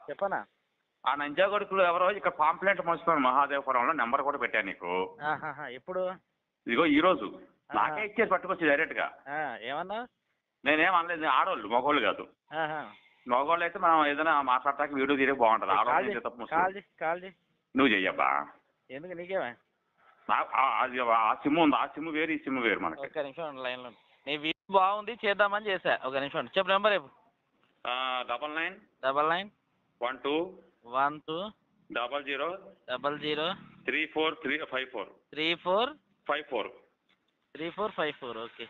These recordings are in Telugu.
చెప్పనా? ఆ నంజా కొడుకులు ఎవరో ఇక్కడ పాంప్లెంట్ పంచుతున్నాను మహాదేవపురంలో, నెంబర్ కూడా పెట్టాను నీకు. ఎప్పుడు? ఇదిగో ఈ రోజు నాకే ఇచ్చేసి పట్టుకొచ్చి డైరెక్ట్ గా. ఏమన్నా? నేనేం అనలేదు, ఆడవాళ్ళు మగవాళ్ళు కాదు. మగవాళ్ళు అయితే మనం ఏదైనా మాట్లాడటానికి వీడియో తీరే బాగుంటది. ఆడవాళ్ళు తప్పు. నువ్వు చెయ్యబ్బా. ఎందుకు నీకేమే? ఆ సిమ్ ఉంది, ఆ సిమ్ వేరు, ఈ సిమ్ వేరు మనకి. ఒక్క నిమిషం లైన్ లో. నీ వీడియో బాగుంది చేద్దామని చేసా. ఒక నిమిషం చెప్పు. నెంబర్ రేపు 99 12 00 34 54. ఓకే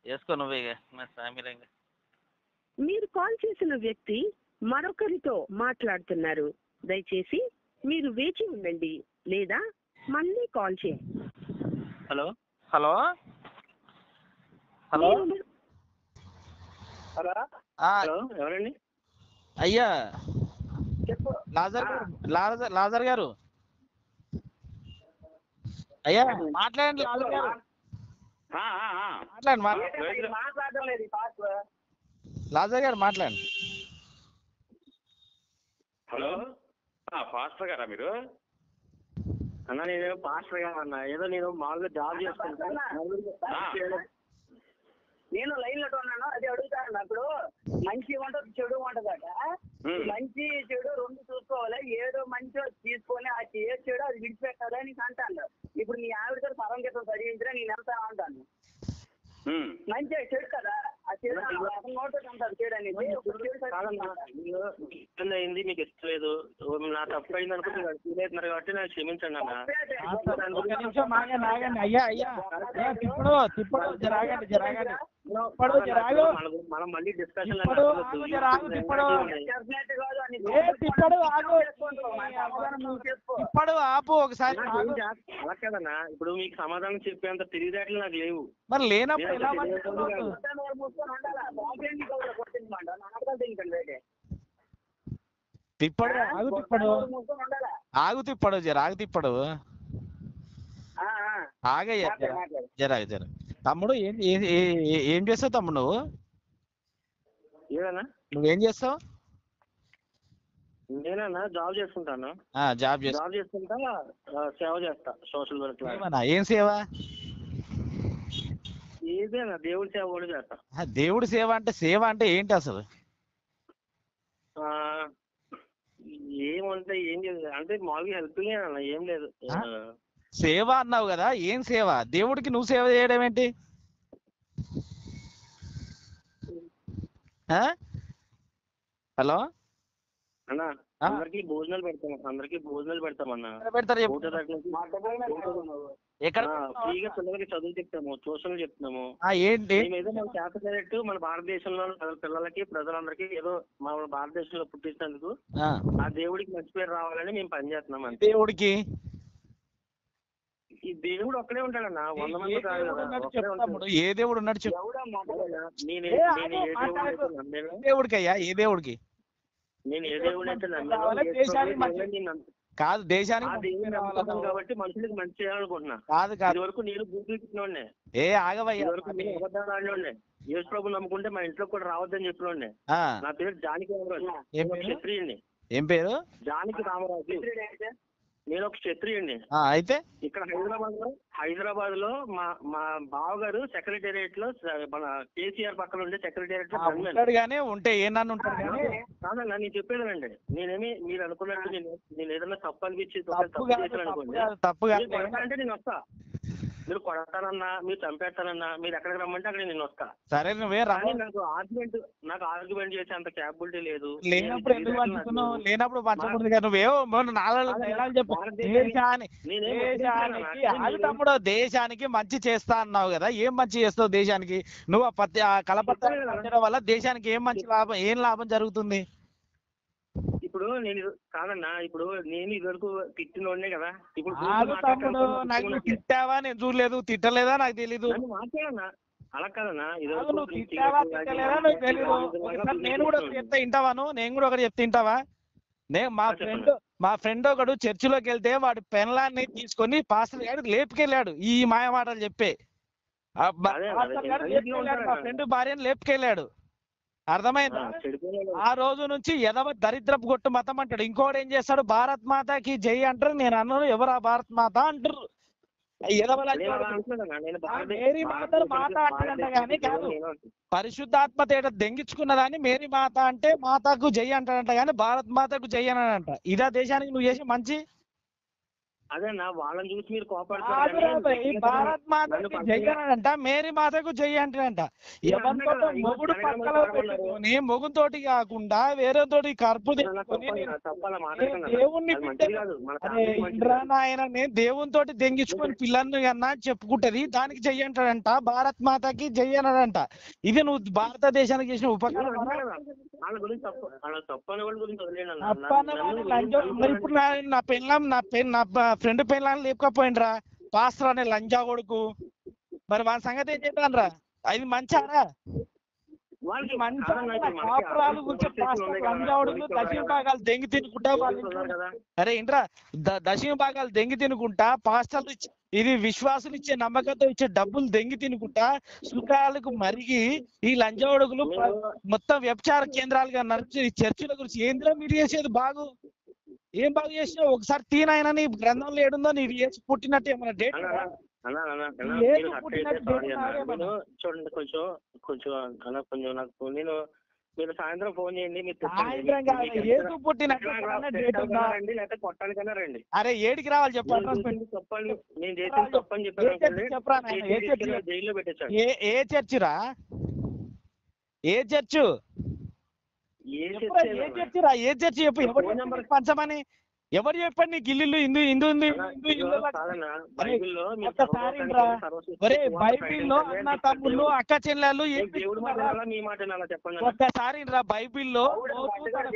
వేసుకో నువ్వే. మీరు కాల్ చేసిన వ్యక్తి మరొకరితో మాట్లాడుతున్నారు. దయచేసి మీరు వేచి ఉండండి లేదా మళ్ళీ కాల్ చేయండి. హలో హలో హలో హలో ఎవరండి? అయ్యా చెప్పు. లాజర్ గారు అయ్యా మాట్లాడండి. లాజర్ గారు మాట్లాడడం లేదు. లాజర్ గారు మాట్లాడండి. హలో పాస్టర్ గారా మీరు? అన్నా నేను పాస్టర్ గారు అన్నా, ఏదో నేను మామూలుగా జాబ్ చేసుకుంటా. నేను లైన్ లో ఉన్నాను, అది అడుగుతాను. అప్పుడు మంచి ఉంటుంది చెడు ఉంటదట. మంచి చెడు రెండు చూసుకోవాలి. ఏదో మంచి తీసుకొని ఆ ఏ చెడు అది విడిచిపెట్టాలని నీకు అంటాను. ఇప్పుడు నీ ఆవిడతో పరంగీతం చదివించినా నేను ఎంత అంటాను. మంచి చెడు కదా, ఆ చెడు నోట్ అంటారు. చెడు అనేది అయింది, మీకు ఇష్టం లేదు, నా తప్పు అయింది అనుకుంటే ఫీల్ అవుతున్నారు కాబట్టి నాకు క్షమించండి అన్న. మనం మళ్ళీ డిస్కషన్ ఆపు ఒకసారి. అలా కదన్నా, ఇప్పుడు మీకు సమాధానం చెప్పేంత తెలివితేటలు నాకు లేవు. మరి లేనప్పుడు తిప్పడు ఆగు తిప్పడు ఆగయ్యా జర తమ్ముడు. ఏం చేస్తావు తమ్ముడు? నువ్వేం చేస్తావు? నేనన్నా జాబ్ చేసుకుంటాను. జాబ్ చేసుకుంటా, సేవ చేస్తా, సోషల్ వర్క్. ఏం సేవ? ఏదేనా దేవుడి సేవ కూడా చేస్తా. దేవుడి సేవ అంటే ఏంటి అసలు? ఏమంటే ఏం లేదు, అంటే మామూలుగా హెల్పింగ్ అన్న, ఏం లేదు. సేవ అన్నావు కదా, ఏం సేవ? దేవుడికి నువ్వు సేవ చేయడం ఏంటి? హలో అన్నా, అందరికి భోజనాలు పెడతామన్నా. ఫ్రీగా పిల్లలకి చదువు చెప్తాము, ట్యూషన్లు చెప్తున్నాము. ఏదో మన చేత మన భారతదేశంలో పిల్లలకి ప్రజలందరికీ ఏదో మన భారతదేశంలో పుట్టించినందుకు ఆ దేవుడికి మంచి పేరు రావాలని మేము పనిచేస్తున్నాం. అంతే. దేవుడికి ఈ దేవుడు ఒక్కడే ఉంటాడన్నా, 100 మంది కాదు కదా. ఏ దేవుడు ఉన్నాడు చెప్పు. దేవుడికయ్యా, ఏ దేవుడికి? నేను ఏ దేవుడు అయితే నమ్మాను కాదు, దేశానికి కాబట్టి మనుషులకి మంచి చేయాలనుకుంటున్నా. కాదు వరకు నేను భూమి ఏ ఆగవయ్యా, అబద్ధాలు ఆడినోడ్నే. యేసు ప్రభు నమ్ముకుంటే మా ఇంట్లో కూడా రావద్దని చెప్పినోడ్నే. నా పేరు జానకి రామరాజు, క్షత్రియుడిని. ఏం పేరు? జానకి రామరాజు. నేను ఒక క్షత్రియుడిని. అయితే ఇక్కడ హైదరాబాద్ లో మా బావగారు సెక్రటేరియట్ లో, మన కేసీఆర్ పక్కన ఉండే సెక్రటేరియట్ లో ఉంటే ఏమన్నా ఉంటాడు. కాదన్నా నేను చెప్పేదానండి, నేనేమి మీరు అనుకున్నట్టు నేను ఏదైనా తప్పు అనిపించి తప్పు అంటే నేను వస్తా. మీరు కొడతానన్నా, మీరు చంపేస్తానన్నా, మీరు ఎక్కడికి రమ్మంటే అక్కడ నేను వస్తా. సరే నువ్వే నాకు ఆర్గ్యుమెంట్ చేసే అంత క్యాపబిలిటీ లేదు. లేనప్పుడు పంచకూడదు కదా. నువ్వేమో చెప్పు. తమ్ముడు దేశానికి మంచి చేస్తా అన్నావు కదా, ఏం మంచి చేస్తావు దేశానికి? నువ్వు ఆ కలపత్రం వల్ల దేశానికి ఏం లాభం జరుగుతుంది? ఇప్పుడు నేను కాదన్నా, ఇప్పుడు నేను ఇదివరకు తిట్టినోడ్నే కదా. ఇప్పుడు నాకు తిట్టావా? నేను చూడలేదు. తిట్టలేదా నాకు తెలీదు. మాట్లాడన్నా, అలా కాదన్నా. నేను కూడా చెప్తా వింటావాను. నేను కూడా ఒకటి చెప్తే వింటావా? మా ఫ్రెండ్ ఒకడు చర్చిలోకి వెళ్తే వాడి పెన్లాన్ని తీసుకొని పాస్టర్ గారికి లేపుకెళ్ళాడు. ఈ మాయ మాటలు చెప్పే మా ఫ్రెండ్ భార్యను లేపుకెళ్ళాడు. అర్థమైందా? ఆ రోజు నుంచి ఎదవ దరిద్రపు కొట్టు మతం అంటాడు. ఇంకోటి ఏం చేస్తాడు, భారత్ మాతాకి జై అంటారు. నేను అన్నాను ఎవరు ఆ భారత్ మాత అంటారు. మేరీ మాతను మాత అంటాడంట కానీ కాదు, పరిశుద్ధాత్మ తేట దెంగించుకున్నదాన్ని మేరీ మాత అంటే మాతకు జై అంటాడంట కానీ భారత్ మాతకు జై అనంట. ఇదా దేశానికి నువ్వు చేసి మంచి? అదేనా వాళ్ళని చూసి మీరు భారత్ మాతకు జై అనంట, మేరీ మాతకు జై అంటాడంట. ఎవరితో మొగుడు పక్కలో పెట్టుకొని మొగుతోటి కాకుండా వేరే తోటి కర్పు దేవుణ్ణి నాయన నేను దేవుని తోటి దెంగించుకొని పిల్లల్ని కన్నా చెప్పుకుంటది, దానికి జై అంటాడంట. భారత్ మాతకి జై అన్నాడంట. ఇది నువ్వు భారతదేశానికి చేసిన ఉపకారం. ఇప్పుడు నా పెళ్ళం నా ఫ్రెండ్ పెళ్ళాన్ని లేపుకపోయినరా పాస్టర్ అనే లంజా కొడుకు. మరి వాళ్ళ సంగతి ఏం చెప్పానరా? అది మంచారా? కాపురాలు లంజావుడులు దక్షిణ భాగాలు దెంగి తినుకుంటా అరే ఇంట్రా దక్షిణ భాగాలు దెంగి తినుకుంటా పాస్టర్లు ఇది విశ్వాసులు ఇచ్చే నమ్మకంతో ఇచ్చే డబ్బులు దెంగి తినుకుంటా సుఖాలకు మరిగి ఈ లంజావుడుగులు మొత్తం వ్యభిచార కేంద్రాలుగా నడిచి చర్చిల గురించి ఏంద్రా మీరు చేసేది? ఏం బాగు చేసినావు? ఒకసారి తీనైనా నీ గ్రంథంలో ఏడుందో నీకు చేసి పుట్టినట్టు ఏమన్నా డేట్ చూడండి కొంచెం కొంచెం అలా కొంచెం నాకు నేను మీరు సాయంత్రం ఫోన్ చేయండి. మీరు పుట్టినట్టు కొట్టానికైనా రండి. అరే ఏడికి రావాలి చెప్పండి. చెప్పండి నేను చేసిన తప్పని చెప్పాను. జైల్లో పెట్టేశాడు. ఏ చర్చిరా? ఏ చర్చు? ఏ చర్చి చెప్పు. ఎవరు పంచమని ఎవరు చెప్పండి నీకు? ఇల్లు బైబిల్లో అన్న తమ్ముళ్ళు అక్క చెల్లెళ్ళు ఒక్కసారి రా బైబిల్లో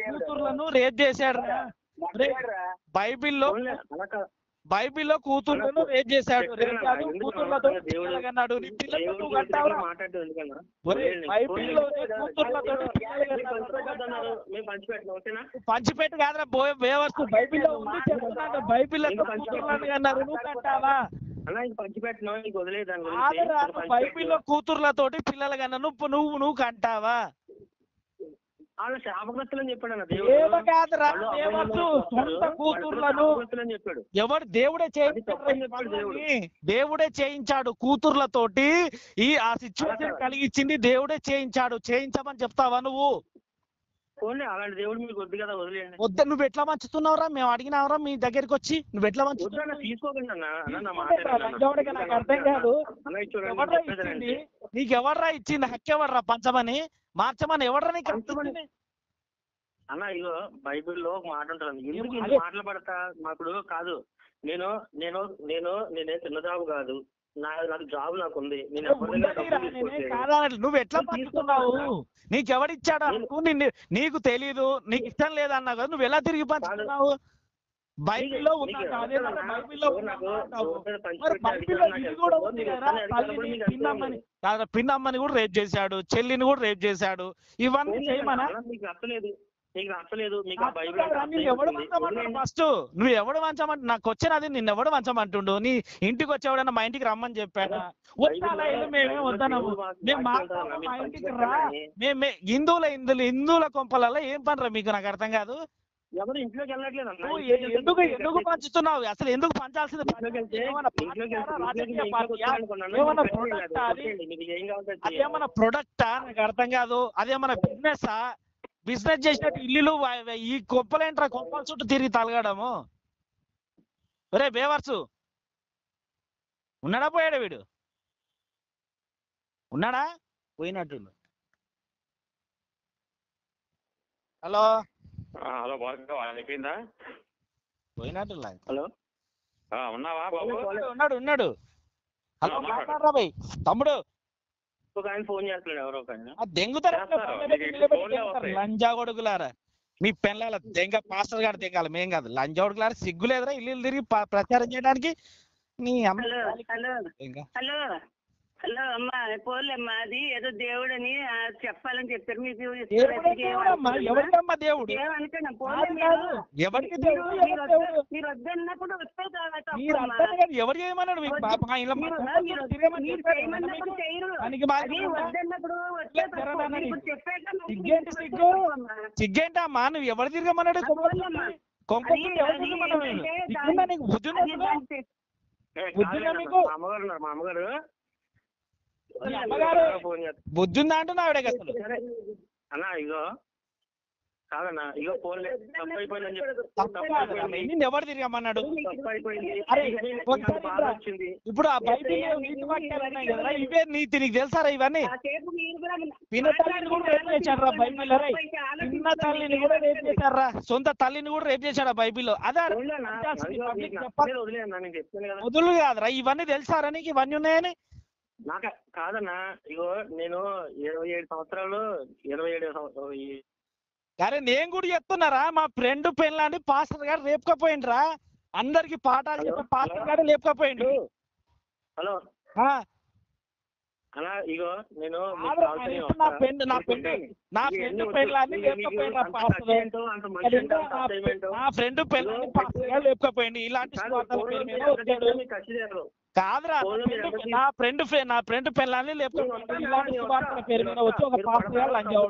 కూతుర్లను రేప్ చేశాడు. బైబిల్లో కూతుర్లను రేప్ చేశాడు. రేప్ కాదు కూతుర్లతో అన్నాడు. నీ పిల్లలతో పంచిపెట్టు కాదురా బేవర్స్. బైబిల్లో ఉంది చెప్తున్నాడు. బైబిల్లో కూతుర్లను అన్నారు, నువ్వు కట్టావా? బైబిల్లో కూతుర్లతోటి పిల్లలు కన్నా నువ్వు కంటావా? వాళ్ళ శాపగ్రస్తులని చెప్పాడు. ఎవడు దేవుడే దేవుడే చేయించాడు కూతుర్లతోటి. ఆ సిచ్యువేషన్ కలిగించింది దేవుడే చేయించాడు. చేయించమని చెప్తావా నువ్వు? అలాంటి దేవుడు మీకు వద్దు కదా, వదిలేయండి. వద్ద నువ్వు ఎట్లా మంచుతున్నావురా? మేము అడిగినావురా మీ దగ్గరికి వచ్చి? నువ్వు ఎట్లా మంచుతున్నావు? తీసుకోకండి నాకు అర్థం కాదు. నీకు ఎవడ్రా ఇచ్చింది హక్కు? ఎవడ్రా పంచమని మార్చమని ఎవడ్రా నీకు అన్న? ఇగో బైబిల్లో ఒక మాట ఉంటుంది. ఎందుకు మాటలు పడతా? మాకు కాదు. నేనే చిన్న జాబ్ కాదు, నాకు జాబ్ నాకు ఉంది. నువ్వు ఎట్లా పంచుతున్నావు? నీకెవడిచ్చాడు అనుకో? నీకు తెలీదు, నీకు ఇష్టం లేదన్నావు కదా, నువ్వు ఎలా తిరిగి పంచుతున్నావు? బైబిల్లో పిన్నమ్మని కూడా రేప్ చేశాడు, చెల్లిని కూడా రేప్ చేశాడు. ఇవన్నీ చేయమనా? ఫస్ట్ నువ్వు ఎవడు వంచమంటు? నాకు వచ్చినది నిన్ను ఎవడు వంచమంటుండు? నీ ఇంటికి వచ్చేవాడన్నా మా ఇంటికి రమ్మని చెప్పాడా? మేమే వద్దన్నాము. మేము మా ఇంటికి రా. మేమే హిందువుల కొంపలలో ఏం పనిరా మీకు? నాకు అర్థం కాదు. ఎందుకు పంచుతున్నావు? అసలు ఎందుకు పంచాల్సింది? అదేమన్నా ప్రొడక్టా? నాకు అర్థం కాదు. అదేమన్నా బిజినెస్ చేసినట్టు ఇల్లు ఈ కొప్పలేంట్రా? కొప్పల చుట్టూ తిరిగి తలగడము. ఒరే బేవర్సు, ఉన్నాడా పోయాడా? వీడు ఉన్నాడా? పోయినట్టు. హలో హలో అయిపోయిందా? పోయినట్టు. హలో ఉన్నావా? ఉన్నాడు. హలో మాట్లాడరా బాయ్ తమ్ముడు. ఫోన్ చేస్తున్నాడు ఎవరో దెంగుతారా లంజా కొడుకులారా? మీ పెళ్ళాల దెంగ పాస్టర్ గారు దెంగాలి, మేం కాదు. లంజా కొడుకులారా సిగ్గు లేదురా ఇల్లు తిరిగి ప్రచారం చేయడానికి? నీ హలో హలో అమ్మా పోలేమ్మా, అది ఏదో దేవుడని చెప్పాలని చెప్పారు మీకు. దేవుడమ్మా, ఎవరికమ్మా దేవుడు? ఏమనుకున్నా ఎవరికి దేవుడు? మీరు వద్దన్నప్పుడు వస్తే మీరు అర్థం కాదు. ఎవరు చేయమన్నాడు మీకు? సిగ్గేంటమ్మా? నువ్వు ఎవరు తిరగమన్నాడు? నీకు బుద్ధుందా అంటున్నా ఆవిడ అసలు. అన్నా ఇగో కాదన్నా, ఇగో ఫోన్ ఎవరు తిరగమన్నాడు? ఇప్పుడు ఆ బైబిల్ నీతి వాక్యాలు ఉన్నాయి కదా, ఇవే నీతి. నీకు తెలుసారా ఇవన్నీ? పిన్న తల్లిని కూడా రేపు చేశారా బైబిల్? పిన్న తల్లిని కూడా రేపు చేశారా? సొంత తల్లిని కూడా రేపు చేశాడా బైబిల్లో? అదే వదులు కాదురా. ఇవన్నీ తెలుసారా నీకు? ఇవన్నీ ఉన్నాయని నాకు కాదన్నా. ఇగో నేను 27 సంవత్సరాలు 27 అరే నేను కూడా చెప్తున్నారా, మా ఫ్రెండ్ పెళ్ళాన్ని పాస్టర్ గారు రేపుకపోయిండ్రా. అందరికి పాఠాలు చెప్పే పాస్టర్ గారు లేపుకపోయిండు. హలో అలా ఇగో నేను నా ఫ్రెండ్ పెళ్ళాన్ని లేపుకపోయిండ్రా పాస్టర్. నా ఫ్రెండ్ పెళ్ళాన్ని పాస్టర్ గారు లేపుకపోయింది. ఇలాంటి కాదురా, నా ఫ్రెండ్ పెళ్ళాన్ని లేపుకపోయింది. ఇలాంటి శుభార్తల పేరు మీద వచ్చి ఒక పాస్టర్ గారు లంచం.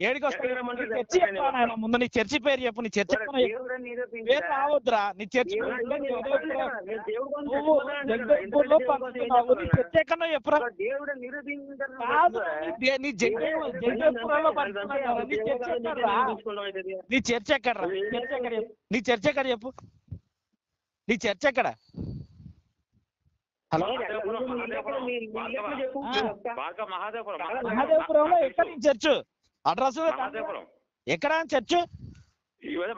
ఏడికి వస్తా? చర్చి చెప్పాను ముందు. నీ చర్చి పేరు చెప్పు. నీ చర్చి పేరు రావద్దురా. నీ చర్చి చర్చి ఎక్కడో చెప్పురా. నీ జగదేవ్పురంలో నీ చర్చి ఎక్కడరా? నీ చర్చి ఎక్కడ చెప్పు. నీ చర్చ ఎక్కడ? హలో, మహాదేవపురంలో ఎక్కడ నీ చర్చ్? అడ్రస్ ఎక్కడ చర్చ్?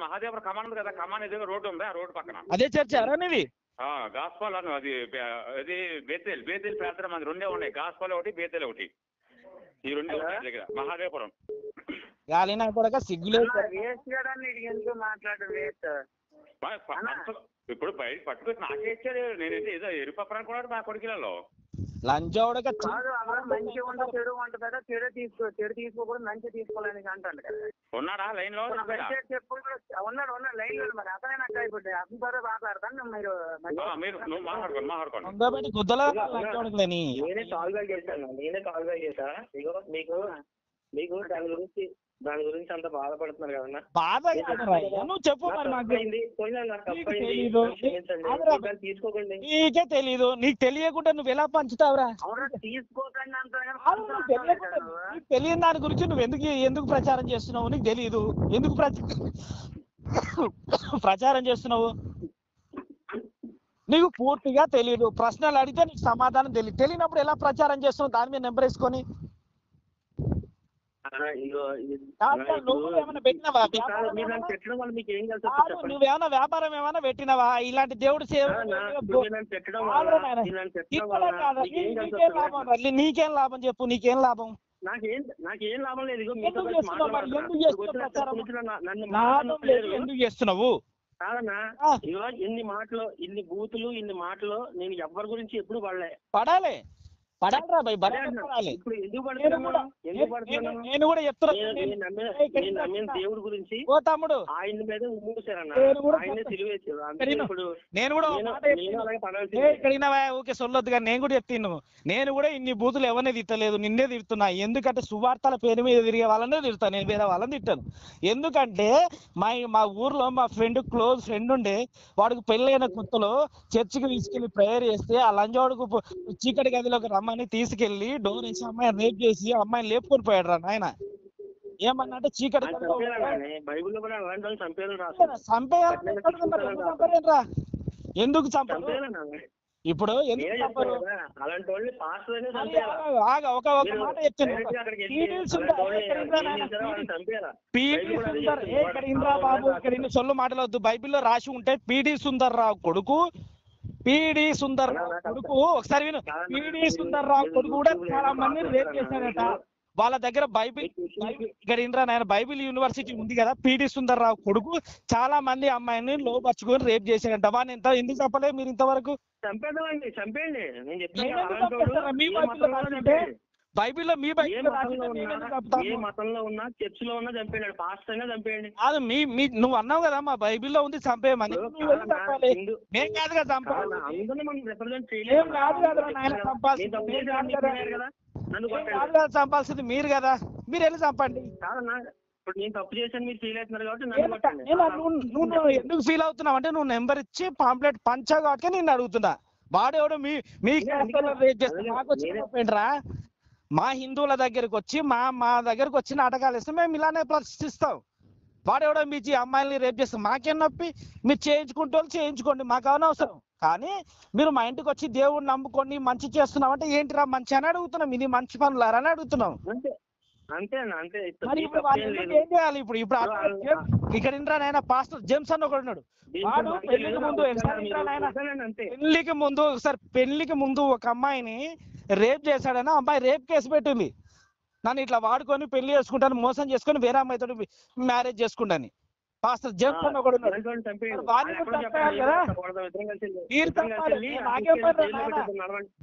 మహాదేవపురం కమాన్ ఉంది కదా, కమాన్ ఎదురుగా రోడ్డు ఉంది, ఆ రోడ్డు పక్కన అదే చర్చ్ అరనిది. గాస్పాల్ అను అది బేతేల్ ప్రాంతం. అది రెండే ఉన్నాయి, గాస్పాల్ ఒకటి, బేతేల్ ఒకటి. ఈ రెండు దగ్గర మహాదేవపురం. గాలినా కూడా సిగ్గులేదు. ఇప్పుడు బయట పట్టుకొచ్చి నాకే ఇచ్చాడు. నేనైతే ఏదో ఎరుపప్పు అనుకున్నాడు మా కొడుకులలో. లంచోడక మంచి ఉండ చెడు ఉంటుందా? చెడు తీసుకోకూడదు, మంచి తీసుకోవాలని అంటాను కదా. ఉన్నాడా లైన్ లో? ఉన్నాడు లైన్ లో. మరి అతనే నాకు అయిపోయింది. అతని ద్వారా మాట్లాడతాను. మీరు నువ్వు మాట్లాడుకోండి. నేనే కాల్ బ్యాక్ చేశా. ఇగో మీకు దాని గురించి అంత బాధపడుతున్నారు కదన్నా. బాధ నువ్వు చెప్పు. తీసుకోకండి. నీకే తెలీదు. నీకు తెలియకుండా నువ్వు ఎలా పంచుతావురా? తెలియని దాని గురించి నువ్వు ఎందుకు ప్రచారం చేస్తున్నావు? నీకు తెలియదు. ఎందుకు ప్రచారం చేస్తున్నావు? నీకు పూర్తిగా తెలియదు. ప్రశ్నలు అడిగితే నీకు సమాధానం తెలియనప్పుడు ఎలా ప్రచారం చేస్తున్నావు? దాని మీద నెంబర్ వేసుకొని నువ్వేమైనా వ్యాపారం ఏమైనా పెట్టినవా? ఇలాంటి దేవుడు సేవ నీకేం లాభం చెప్పు. నీకేం లాభం? నాకేం లాభం లేదు. ఎందుకు చేస్తున్నావు? కాదన్నా, ఇగో ఇన్ని బూతులు ఇన్ని మాటలు నేను ఎవరి గురించి ఎప్పుడు పడాలి. నేను కూడా చెప్తున్నా దేవుడి గురించి ఆయన మీద ఉమ్మూసారన్న. నేను కూడా ఓకే సొల్లొద్దు కానీ నేను కూడా చెప్తాను. నేను కూడా ఇన్ని బూతులు ఎవరిని తిట్టలేదు, నిన్నే తిడుతున్నా. ఎందుకంటే సువార్తల పేరు మీద తిరిగే వాళ్ళనే తిడతాను. నేను వేరే వాళ్ళని తిట్టాను. ఎందుకంటే మా ఊర్లో మా క్లోజ్ ఫ్రెండ్ ఉండే, వాడికి పెళ్ళైన కొత్తలో చర్చికి తీసుకెళ్లి ప్రేయర్ చేస్తే ఆ లంజోడుకు చీకటి గదిలోకి రమ్మని తీసుకెళ్లి డోర్ వేసి అమ్మాయిని రేప్ చేసి అమ్మాయిని లేపుకొని పోయాడు రా నాయన. ఏమన్నా అంటే చీకటి చంపేరా. ఎందుకు చంపరు? ఇప్పుడు ఒక మాట చెప్తాను. ఇక్కడ ఇంద్రా బాబు, ఇక్కడ ఇన్ని సొల్లు మాటలవద్దు. బైబిల్లో రాసి ఉంటే పిడి సుందర్రావు కొడుకు ఒకసారి విను. పిడి సుందర్రావు కొడుకు కూడా చాలా మంది రేప్ చేశాడట. వాళ్ళ దగ్గర బైబిల్ ఇక్కడ ఇంద్రా నాయన బైబిల్ యూనివర్సిటీ ఉంది కదా, పిడి సుందర్రావు కొడుకు చాలా మంది అమ్మాయిని లోపరుచుకొని రేప్ చేశాడంట. వాడిని ఎందుకు చెప్పలేదు మీరు ఇంతవరకు? చంపేద్దామండి, చంపేయండి. నేను చెప్తాను నేను కదా, ఎందుకు అలాంటి చంపేస్తాను? మీ వాడు ఏ బైబిల్లో మతంలో రాసింటే చంపేయండి. బైబిల్లో మీ ఏ బైబిల్లో మతంలో రాసింటే ఉన్నా, నేను ఎందుకు ఏ చంపుతాను? మతంలో ఉన్నా, చర్చిలో ఉన్నా చంపేయండి, పాస్టర్ అయినా చంపేయండి. కాదు నువ్వు అన్నావు కదా మా బైబిల్లో ఉంది చంపేయమని. నువ్వు ఎందుకు చంపాలి? మేం కాదుగా చంపాలి. అందరినీ మనం రిప్రజెంట్ ఏం కాదు కదా నాయన చంపాల్సింది. చేయలేదు మేం కాదు కదా. కదా, నన్ను ఏం కొట్టండి. కాదు కదా చంపాల్సింది మీరు కదా, మీరు వెళ్ళి చంపండి. కాదన్నా, ఇప్పుడు నేను తప్పు చేశాను మీరు ఫీల్ అవుతున్నారు కాబట్టి నన్ను కొట్టండి. నువ్వు ఎందుకు ఫీల్ అవుతున్నావు అంటే నువ్వు నెంబర్ ఇచ్చి పాంప్లెట్ పంచావు కాబట్టి నేను అడుగుతున్నా. వాడేవాడు మీ క్యాస్టర్లో రేప్ చేస్తే మాకు వచ్చిండ్రా? మా హిందువుల దగ్గరకు వచ్చి మా దగ్గరకు వచ్చి నాటకాలు ఇస్తే మేము ఇలానే ప్రదర్శిస్తాం. వాడెవడో మీ అమ్మాయిల్ని రేప్ చేస్తాం, మాకేం నొప్పి? మీరు చేయించుకోండి, మాకు అవనవసరం. కానీ మీరు మా ఇంటికి వచ్చి దేవుడిని నమ్ముకొని మంచి చేస్తున్నామంటే ఏంటిరా మంచి అని అడుగుతున్నాం. ఇది మంచి పనులారా అని అడుగుతున్నాం. అంతేనా? అంతే. మరి ఇప్పుడు వాళ్ళు ఏం చేయాలి? ఇప్పుడు ఇక్కడ ఇంద్రా నాయన పాస్టర్ జేమ్స్ అని ఒకడు ఉన్నాడు. వాడు పెళ్లికి ముందు ఒక అమ్మాయిని రేప్ చేశాడని అమ్మాయి రేప్ కేసు పెట్టింది. నన్ను ఇట్లా వాడుకొని పెళ్లి చేసుకుంటాను, మోసం చేసుకొని వేరే అమ్మాయితో మ్యారేజ్ చేసుకుంటాను. పాస్టర్ జేమ్స్ అని ఒకడు ఉన్నాడు.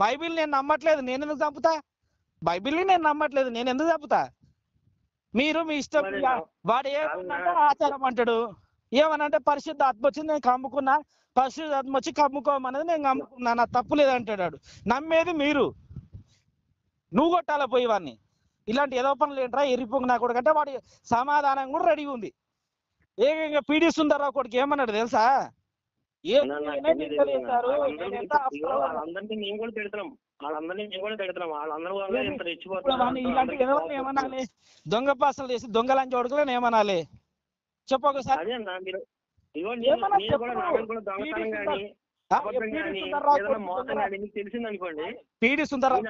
బైబిల్ నేను నమ్మట్లేదు, నేను ఎందుకు చంపుతా? బైబిల్ని నేను నమ్మట్లేదు, నేను ఎందుకు చంపుతా? మీరు మీ ఇష్టం. వాడు ఏమన్నంటే ఆచారం అంటాడు, ఏమనంటే పరిశుద్ధ ఆత్మ వచ్చింది నేను కమ్ముకున్నా, పరిశుద్ధ ఆత్మ వచ్చి కమ్ముకోమన్నది నేను కమ్ముకున్నా, నా తప్పు లేదంటాడు. నమ్మేది మీరు. నువ్వు కొట్టాల పోయి వాడిని. ఇలాంటి ఏదో పనులు ఏంట్రా ఎరిపోంగి నా కొడుకు అంటే వాడి సమాధానం కూడా రెడీ ఉంది. ఏకంగా పిడి సుందర్రావు కొడుకు ఏమన్నాడు తెలుసా? వాళ్ళందరినీ మేము కూడా తిడతాం, వాళ్ళందరూ ఏమనాలి? దొంగ పాసలు చేసి దొంగలని చూడకలేని ఏమనాలి చెప్పు ఒకసారి. తెలిసిందనుకోండి, పిడి సుందర్రావు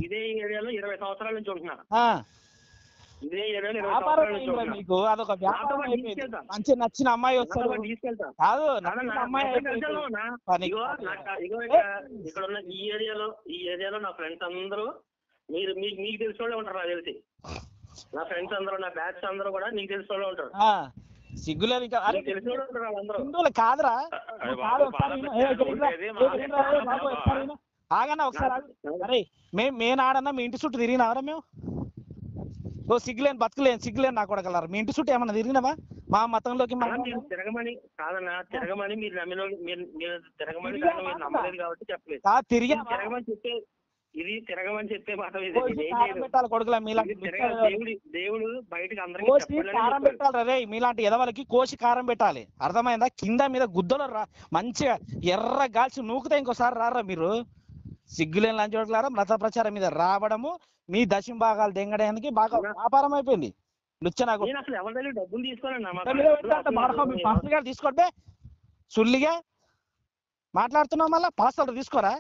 ఇదే ఏరియాలో 20 సంవత్సరాల నుంచి ఉంటున్నా. మీకు అదొక వ్యాపారం అయిపోయింది. మంచి నచ్చిన అమ్మాయి వస్తారు కాదు, అమ్మాయి ఇక్కడ ఉన్న ఈ ఏరియాలో నా ఫ్రెండ్స్ అందరూ మీకు తెలిసిన వాళ్ళే ఉంటారు. నాకు తెలిసి నా ఫ్రెండ్స్ అందరూ, నా బ్యాచ్ అందరూ కూడా నీకు తెలిసిన వాళ్ళే ఉంటారు. సిగ్గులేదు ఇంకా తెలిసిన వాళ్ళు ఉంటారు వాళ్ళందరూ. హిందువులు కాదురా. ఆగన్నా ఒకసారి. అరే మేము ఆడన్నా మీ ఇంటి చుట్టూ తిరిగినావరా? మేము సిగ్గులేని సిగ్గులేని నా కొడగలరు. మీ ఇంటి చుట్టూ ఏమన్నా తిరిగినావా? మా మతంలోకి తిరగమని కాదన్నా, తిరగమని మీరు తిరగమని నమ్మలేదు కాబట్టి చెప్పలేదు. తిరగమని చెప్తే ఇది తిరగమని చెప్పే మాట. పెట్టాలి కొడుకులా మీలాంటి దేవుడు బయటకు అందరికీ కారం పెట్టాలి రే. మీలాంటి ఎదవలకి కోసి కారం పెట్టాలి, అర్థమైందా? కింద మీద గుద్దలు మంచిగా ఎర్ర గాల్చి నూకుతే ఇంకోసారి రారా మీరు. సిగ్గులేని లంచోట్లారా మత ప్రచారం మీద రావడము, మీ దశమ భాగాలు దెంగడానికి బాగా వ్యాపారం అయిపోయింది. డబ్బులు తీసుకోండి సుల్లిగా మాట్లాడుతున్నావు. మళ్ళా పాస్టర్లు తీసుకోరా?